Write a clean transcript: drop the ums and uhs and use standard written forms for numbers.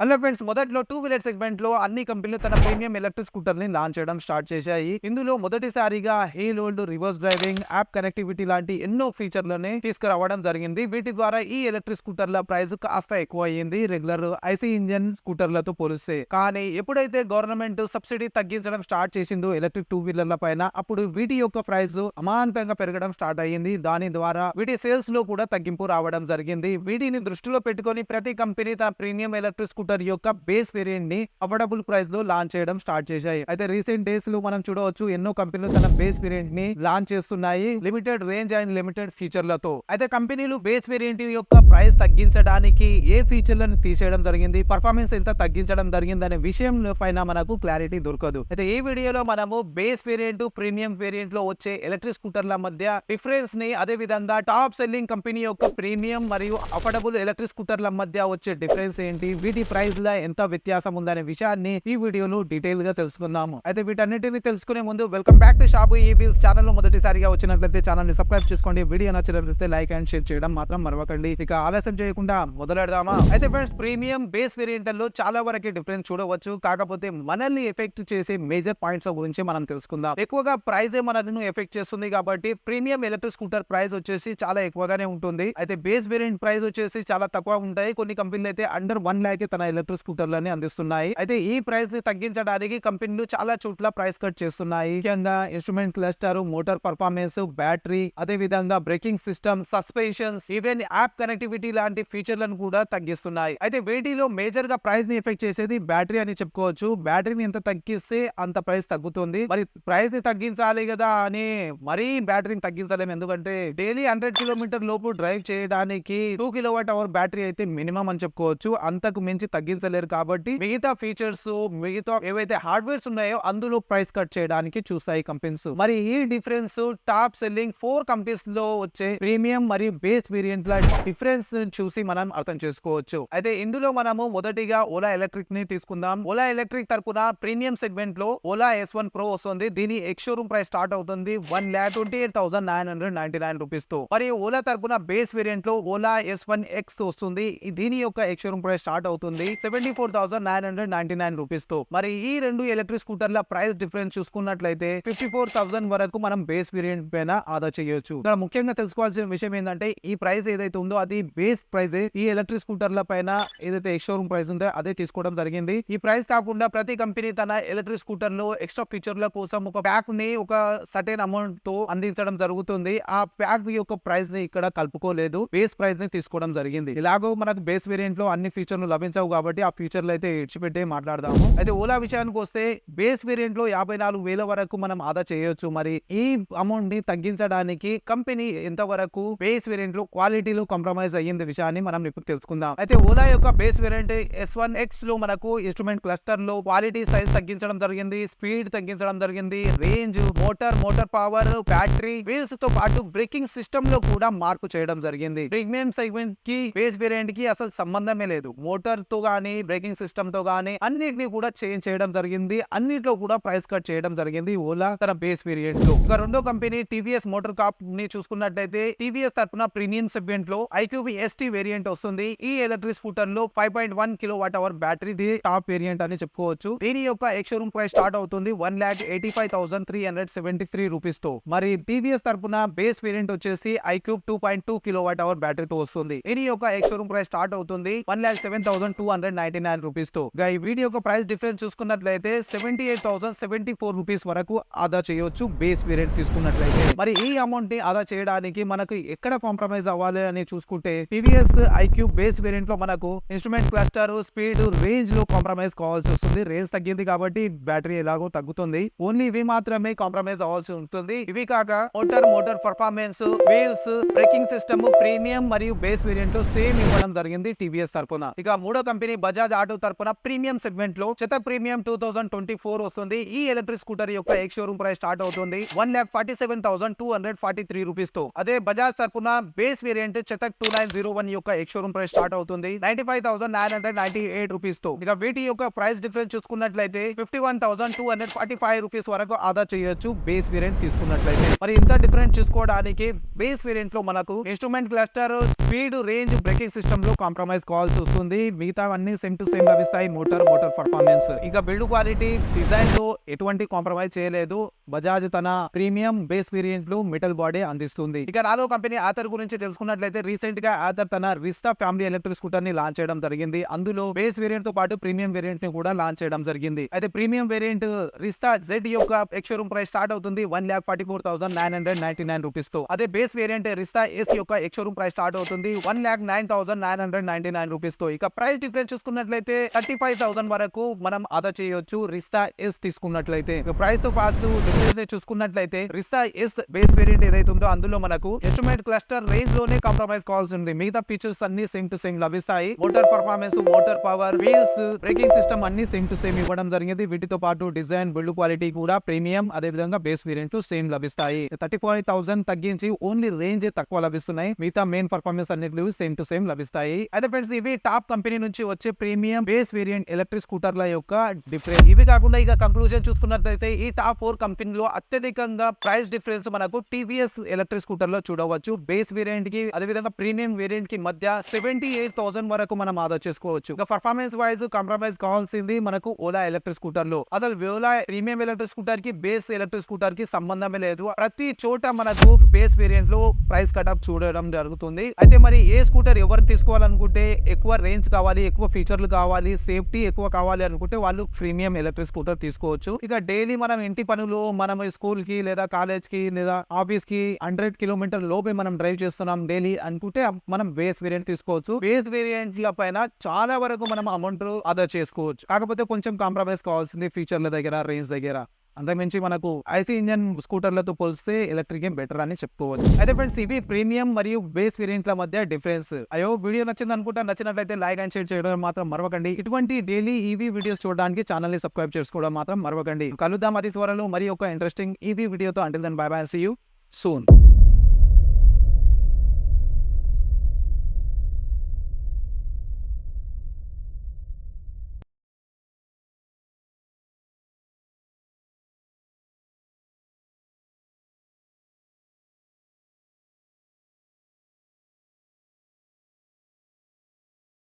Hello friends, మొదట్లో two wheeler segment లో అన్ని కంపెనీలు తన ప్రీమియం ఎలక్ట్రిక్ స్కూటర్ ని లాంచ్ చేయడం స్టార్ట్ చేశాయి. ఇందులో మొదటిసారిగా hill hold reverse driving, app connectivity లాంటి ఎన్నో ఫీచర్లని తీసుకురావడం జరిగింది. వీటి ద్వారా ఈ ఎలక్ట్రిక్ స్కూటర్ల ప్రైస్ కాస్త ఎక్కువ అయ్యింది రెగ్యులర్ ఐసీ ఇంజన్ స్కూటర్లతో పోలిస్తే. కానీ ఎప్పుడైతే గవర్నమెంట్ సబ్సిడీ తగ్గించడం స్టార్ట్ చేసిందో ఎలక్ట్రిక్ టూ వీలర్ల పైన, అప్పుడు వీటి యొక్క ప్రైస్ అమాంతంగా పెరగడం స్టార్ట్ అయ్యింది. దాని ద్వారా వీటి సేల్స్ లో కూడా తగ్గింపు రావడం జరిగింది. వీటిని దృష్టిలో పెట్టుకొని ప్రతి కంపెనీ తన ప్రీమియం ఎలక్ట్రిక్ స్కూటర్ యొక్క బేస్ వేరియంట్ ని అఫోర్డబుల్ ప్రైస్ లో లాంచ్ చేయడం స్టార్ట్ చేశాయి. అయితే రీసెంట్ డేస్ లో మనం చూడవచ్చు ఎన్నో కంపెనీలు తన బేస్ వేరియంట్ ని లాంచ్ చేస్తున్నాయి లిమిటెడ్ రేంజ్ అండ్ లిమిటెడ్ ఫీచర్లతో. అయితే కంపెనీలు బేస్ వేరియంట్ యొక్క ప్రైస్ తగ్గించడానికి ఏ ఫీచర్లను తీసేయడం జరిగింది, పర్ఫార్మెన్స్ ఎంత తగ్గించడం జరిగింది అనే విషయం పైన మనకు క్లారిటీ దొరకదు. అయితే ఈ వీడియోలో మనము బేస్ వేరియంట్, ప్రీమియం వేరియంట్ లో వచ్చే ఎలక్ట్రిక్ స్కూటర్ల మధ్య డిఫరెన్స్ ని, అదే విధంగా టాప్ సెల్లింగ్ కంపెనీ యొక్క ప్రీమియం మరియు అఫోర్డబుల్ ఎలక్ట్రిక్ స్కూటర్ల మధ్య వచ్చే డిఫరెన్స్ ఏంటి, వీటి ప్రైస్ లో ఎంత వ్యత్యాసం ఉందనే విషయాన్ని ఈ వీడియోలో డీటెయిల్ గా తెలుసుకుందాము. అయితే వీటన్నిటిని తెలుసుకునే ముందు welcome back to shop e wheels. Channel లో మొదటిసారిగా వచ్చినట్లయితే ఛానల్ ని సబ్స్క్రైబ్ చేసుకోండి. వీడియో నచ్చినట్లయితే లైక్ అండ్ షేర్ చేయడం మాత్రం మరవకండి. ఇక ఆలస్యం చేయకుండా మొదలెడదామా? అయితే ఫ్రెండ్స్, ప్రీమియం బేస్ వేరియంట్ లో చాలా వరకు డిఫరెన్స్ చూడవచ్చు. కాకపోతే మనల్ని ఎఫెక్ట్ చేసే మేజర్ పాయింట్స్ గురించి మనం తెలుసుకుందాం. ఎక్కువగా ప్రైస్ మనల్ని ఎఫెక్ట్ చేస్తుంది కాబట్టి ప్రీమియం ఎలక్ట్రిక్ స్కూటర్ ప్రైస్ వచ్చేసి చాలా ఎక్కువగానే ఉంటుంది. అయితే బేస్ వేరియంట్ ప్రైస్ వచ్చేసి చాలా తక్కువ ఉంటాయి. కొన్ని కంపెనీలు అయితే అండర్ 1 lakh తన ఎలక్ట్రిక్ స్కూటర్లని అందిస్తున్నాయి. అయితే ఈ ప్రైస్ ని తగ్గించడానికి కంపెనీలు చాలా చోట్ల ప్రైస్ కట్ చేస్తున్నాయి. ముఖ్యంగా instrument cluster, motor performance, battery, అదే విధంగా braking system, suspensions, even app connectivity లాంటి ఫీచర్లను కూడా తగ్గిస్తున్నాయి. అయితే వీటిలో మేజర్ గా ప్రైస్ ని ఎఫెక్ట్ చేసేది బ్యాటరీ అని చెప్పుకోవచ్చు. బ్యాటరీని ఎంత తగ్గిస్తే అంత ప్రైస్ తగ్గుతుంది. మరి ప్రైస్ ని తగ్గించాలి కదా అని మరీ బ్యాటరీని తగ్గించలేము. ఎందుకంటే డైలీ 100 కిలోమీటర్ లోపు డ్రైవ్ చేయడానికి 2 kWh బ్యాటరీ అయితే మినిమం అని చెప్పుకోవచ్చు. అంతకు మించి తగ్గించలేరు కాబట్టి మిగతా ఫీచర్స్, మిగతా ఏవైతే హార్డ్వేర్స్ ఉన్నాయో అందులో ప్రైస్ కట్ చేయడానికి చూస్తాయి కంపెనీస్. మరి ఈ డిఫరెన్స్ టాప్ సెల్లింగ్ 4 కంపెనీస్ లో వచ్చే ప్రీమియం మరియు బేస్ వేరియంట్ ల డిఫరెన్స్ చూసి మనం అర్థం చేసుకోవచ్చు. అయితే ఇందులో మనము మొదటిగా ఓలా ఎలక్ట్రిక్ ని తీసుకుందాం. ఓలా ఎలక్ట్రిక్ తరపున ప్రీమియం సెగ్మెంట్ లో ఓలా S1 Pro వస్తుంది. దీని ఎక్స్ షోరూమ్ ప్రైస్ స్టార్ట్ అవుతుంది 1,28,999 రూపీస్ తో. మరియు ఓలా తరపున బేస్ వేరియంట్ లో ఓలా S1 X వస్తుంది. దీని యొక్క ఎక్స్ షోరూమ్ ప్రైస్ స్టార్ట్ అవుతుంది 74,999 రూపీస్ తో. మరి ఈ రెండు ఎలక్ట్రిక్ స్కూటర్ల ప్రైస్ డిఫరెన్స్ చూసుకున్నట్లయితే 54,000 వరకు మనం బేస్ వేరియంట్ పైన ఆదా చేయొచ్చు. ఇక్కడ ముఖ్యంగా తెలుసుకోవాల్సిన విషయం ఏంటంటే ఈ ప్రైస్ ఏదైతే ఉందో అది బేస్ ప్రైస్. ఈ ఎలక్ట్రిక్ స్కూటర్ల పైన ఏదైతే ఎక్స్ షోరూమ్ ప్రైస్ ఉందో అదే తీసుకోవడం జరిగింది. ఈ ప్రైస్ కాకుండా ప్రతి కంపెనీ తన ఎలక్ట్రిక్ స్కూటర్ లో ఎక్స్ట్రా ఫీచర్ల కోసం ఒక ప్యాక్ ని ఒక సర్టెన్ అమౌంట్ తో అందించడం జరుగుతుంది. ఆ ప్యాక్ యొక్క ప్రైస్ ని ఇక్కడ కలుపుకోలేదు, బేస్ ప్రైస్ ని తీసుకోవడం జరిగింది. ఇలాగో మనకు బేస్ వేరియంట్ లో అన్ని ఫీచర్లు లభించవు కాబట్టి ఆ ఫీచర్లు అయితే ఇచ్చిపెట్టే మాట్లాడదాము. అయితే ఓలా విషయానికి వస్తే బేస్ వేరియంట్ లో 54,000 వరకు మనం ఆదా చేయొచ్చు. మరి ఈ అమౌంట్ ని తగ్గించడానికి కంపెనీ ఎంత వరకు బేస్ వేరియంట్ లో క్వాలిటీలో కాంప్రమైజ్ అయ్యింది విషయాన్ని మనం ఇప్పుడు తెలుసుకుందాం. అయితే ఓలా యొక్క బేస్ వేరియంట్ S1 X లో మనకు ఇన్స్ట్రుమెంట్ క్లస్టర్ లో క్వాలిటీ సైజ్ తగ్గించడం జరిగింది, స్పీడ్ తగ్గించడం జరిగింది, range, motor power, battery, wheels తో పాటు బ్రేకింగ్ సిస్టమ్ లో కూడా మార్పు చేయడం జరిగింది. ప్రీమియం సెగ్మెంట్ కి బేస్ వేరియంట్ కి అసలు సంబంధమే లేదు. మోటార్ తో గానీ, బ్రేకింగ్ సిస్టమ్ తో గానీ అన్నిటిని కూడా చేంజ్ చేయడం జరిగింది. అన్నిట్లో కూడా ప్రైస్ కట్ చేయడం జరిగింది ఓలా తన బేస్ వేరియంట్ లో. ఇక రెండో కంపెనీ టీవీఎస్ మోటార్ కార్ప్ ని చూసుకున్నట్లయితే టీవీఎస్ తరపున ప్రీమియం సెగ్మెంట్ లో iQB ST వేరియంట్ వస్తుంది. ఈ ఎలక్ట్రిక్ స్కూటర్ లో 5.1 kWh బ్యాటరీ టాప్ వేరియంట్ అని చెప్పుకోవచ్చు. దీని యొక్క ఎక్స్ షోరూమ్ ప్రైస్ స్టార్ట్ అవుతుంది 1,85,373 రూపీస్ తో. మరి టీవీఎస్ తరపున బేస్ వేరియంట్ వచ్చేసి iQube 2.2 kWh బ్యాటరీతో వస్తుంది. దీని యొక్క ఎక్స్ షోరూమ్ ప్రైస్ స్టార్ట్ అవుతుంది 1,07,299 రూపీస్ తో. ఈ వీడియో యొక్క ప్రైస్ డిఫరెన్స్ చూసుకున్నట్లయితే 78,074 రూపీస్ వరకు ఆదా చేయొచ్చు బేస్ వేరియంట్ తీసుకున్నట్లయితే. మరి ఈ అమౌంట్ ని ఆదా చేయడానికి మనకు ఎక్కడ కాంప్రమైజ్ అవ్వాలి అని చూసుకుంటే టీవీఎస్ iQube బేస్ వేరియంట్ లో మనకు ఇన్స్ట్రుమెంట్ క్లస్టర్, స్పీడ్, రేంజ్ లో కాంప్రమైజ్ కావాల్సి వస్తుంది. రేంజ్ తగ్గింది కాబట్టి బ్యాటరీ ఎలాగో తగ్గుతుంది. ఓన్లీ ఇవి మాత్రమే కాంప్రమైజ్ అవ్వాల్సి ఉంటుంది. ఇవి కాక motor performance, wheels, braking system premium మరియు బేస్ వేరియంట్ లో సేమ్ ఇవ్వడం జరిగింది టీవీఎస్ తరపున. ఇక మూడో కంపెనీ బజాజ్ ఆటో తరపున ప్రీమియం సెగ్మెంట్ లో చతక్ ప్రీమియం 2024 వస్తుంది. ఈ ఎలక్ట్రిక్ స్కూటర్ యొక్క ఎక్స్ షోరూమ్ ప్రైస్ స్టార్ట్ అవుతుంది 1,47,243 రూపీస్ తో. అదే బజాజ్ తరపున బేస్ వేరియంట్ చతక్ 2901 యొక్క ఎక్స్ షోరూమ్ ప్రైస్ స్టార్ట్ అవుతుంది 95,998 రూపీస్ తో. ఇక వీటి యొక్క ప్రైస్ డిఫరెన్స్ చూసుకున్నట్లయితే 51,245 రూపీస్ వరకు ఆదా చేయొచ్చు బేస్ వేరియంట్ తీసుకున్నట్లయితే. మరి ఇంత డిఫరెన్స్ చూసుకోవడానికి బేస్ వేరియంట్ లో మనకు instrument cluster, speed, range, braking system లో కాంప్రమైజ్ కావాల్సి వస్తుంది. మిగతా అన్ని సేమ్ టు సేమ్ లభిస్తాయి. మోటార్ పర్ఫార్మెన్స్, ఇక బిల్డ్ క్వాలిటీ, డిజైన్ లో ఎటువంటి కాంప్రమైజ్ చేయలేదు. బజాజ్ తన ప్రీమియం బేస్ వేరియంట్ లో మెటల్ బాడీ అందిస్తుంది. ఇక నాలో కంపెనీ ఆథర్ గురించి తెలుసుకున్నట్లయితే రీసెంట్ గా ఆథర్ తన రిస్టా ఫ్యామిలీ ఎలక్ట్రిక్ స్కూటర్ ని లాంచ్ చేయడం జరిగింది. అందులో బేస్ వేరియంట్ తో పాటు ప్రీమియం వేరియంట్ ని కూడా లాంచ్ చేయడం జరిగింది. అయితే ప్రీమియం వేరియంట్ రిస్టా జెడ్ యొక్క ఎక్స్ షోరూమ్ ప్రైస్ స్టార్ట్ అవుతుంది 1,44,999 రూపీస్ తో. అదే బేస్ వేరియంట్ రిస్టా ఎస్ యొక్క ఎక్స్ షోరూమ్ ప్రైస్ స్టార్ట్ అవుతుంది 1,09,999 రూపీస్ తో. ఇక ప్రైస్ డిఫరెన్స్ చూసుకున్నట్లయితే 35,000 వరకు మనం ఆదా చేయొచ్చు రిస్టా ఎస్ తీసుకున్నట్లయితే. ప్రైస్ తో పాటు డిఫరెన్స్ చూసుకున్నట్లయితే రిస్టా ఎస్ బేస్ వేరియంట్ ఏదైతే ఉందో అందులో మనకు ఇన్స్ట్రుమెంట్ క్లస్టర్ రేంజ్ లోనే కాంప్రమైజ్ కావాల్సి ఉంది. మిగతా ఫీచర్స్ అన్ని సేమ్ టు సేమ్ లభిస్తాయి. Motor performance, motor power, wheels, braking system అన్ని సేమ్ టు సేమ్ ఇవ్వడం జరిగింది. వీటితో పాటు డిజైన్, బిల్డ్ క్వాలిటీ కూడా ప్రీమియం, అదే విధంగా బేస్ వేరియంట్ సేమ్ లభిస్తాయి. 35,000 తగ్గించి ఓన్లీ రేంజ్ తక్కువ లభిస్తున్నాయి. మిగతా మెయిన్ పర్ఫార్మెన్స్ అన్నిటి సేమ్ టు సేమ్ లభిస్తాయి. అయితే ఫ్రెండ్స్ ఇవి టాప్ కంపెనీ నుంచి వచ్చే ప్రీమియం బేస్ వేరియంట్ ఎలక్ట్రిక్ స్కూటర్ల యొక్క డిఫరెన్స్. ఇవి కాకుండా ఇక కంక్లూజన్ చూసుకున్నట్లయితే ఈ టాప్ 4 కంపెనీలో అత్యధికంగా ప్రైస్ డిఫరెన్స్ మనకు టీవీఎస్ ఎలక్ట్రిక్ స్కూటర్ లో చూడవచ్చు. బేస్ వేరియంట్ కి అదే విధంగా ప్రీమియం వేరియంట్ కి మధ్య 78,000 వరకు మనం ఆదా చేసుకోవచ్చు. ఇక పర్ఫార్మెన్స్ వైజ్ కాంప్రమైజ్ కావాల్సింది మనకు ఓలా ఎలక్ట్రిక్ స్కూటర్ లో. అసలు ఓలా ప్రీమియం ఎలక్ట్రిక్ స్కూటర్ కి బేస్ ఎలక్ట్రిక్ స్కూటర్ కి సంబంధమే లేదు. ప్రతి చోట మనకు బేస్ వేరియంట్ లో ప్రైస్ కటప్ చూడడం జరుగుతుంది. అయితే మరి ఏ స్కూటర్ ఎవరు తీసుకోవాలనుకుంటే, ఎక్కువ రేంజ్ కావాలి, ఎక్కువ ఫీచర్లు కావాలి, సేఫ్టీ ఎక్కువ కావాలి అనుకుంటే వాళ్ళు ప్రీమియం ఎలక్ట్రిక్ స్కూటర్ తీసుకోవచ్చు. ఇక డైలీ మనం ఇంటి పనులు, మనం స్కూల్ కి లేదా కాలేజ్ కి లేదా ఆఫీస్ కి 100 కిలోమీటర్ లోపే మనం డ్రైవ్ చేస్తున్నాం డైలీ అనుకుంటే మనం బేస్ వేరియంట్ తీసుకోవచ్చు. బేస్ వేరియంట్ పైన చాలా వరకు మనం అమౌంట్ ఆదా చేసుకోవచ్చు. కాకపోతే కొంచెం కాంప్రమైజ్ కావాల్సింది ఫీచర్ల దగ్గర, రేంజ్ దగ్గర. అంతకుమించి మనకు ఐసీ ఇంజన్ స్కూటర్లతో పోలిస్తే ఎలక్ట్రిక్ బెటర్ అని చెప్పుకోవచ్చు. అయితే ఫ్రెండ్స్ ఇవి ప్రీమియం మరియు బేస్ వేరియంట్ల మధ్య డిఫరెన్స్. వీడియో నచ్చింది అనుకుంటా. నచ్చినట్లయితే లైక్ అండ్ షేర్ చేయడం మాత్రం మరవకండి. ఇటువంటి డైలీ ఈవీ వీడియోస్ చూడడానికి ఛానల్ ని సబ్స్క్రైబ్ చేసుకోవడం మాత్రం మరవకండి. కలుద్దాం అతి త్వరలో మరి ఒక ఇంట్రెస్టింగ్ ఈవీ వీడియోతో. Until then bye bye, see you soon.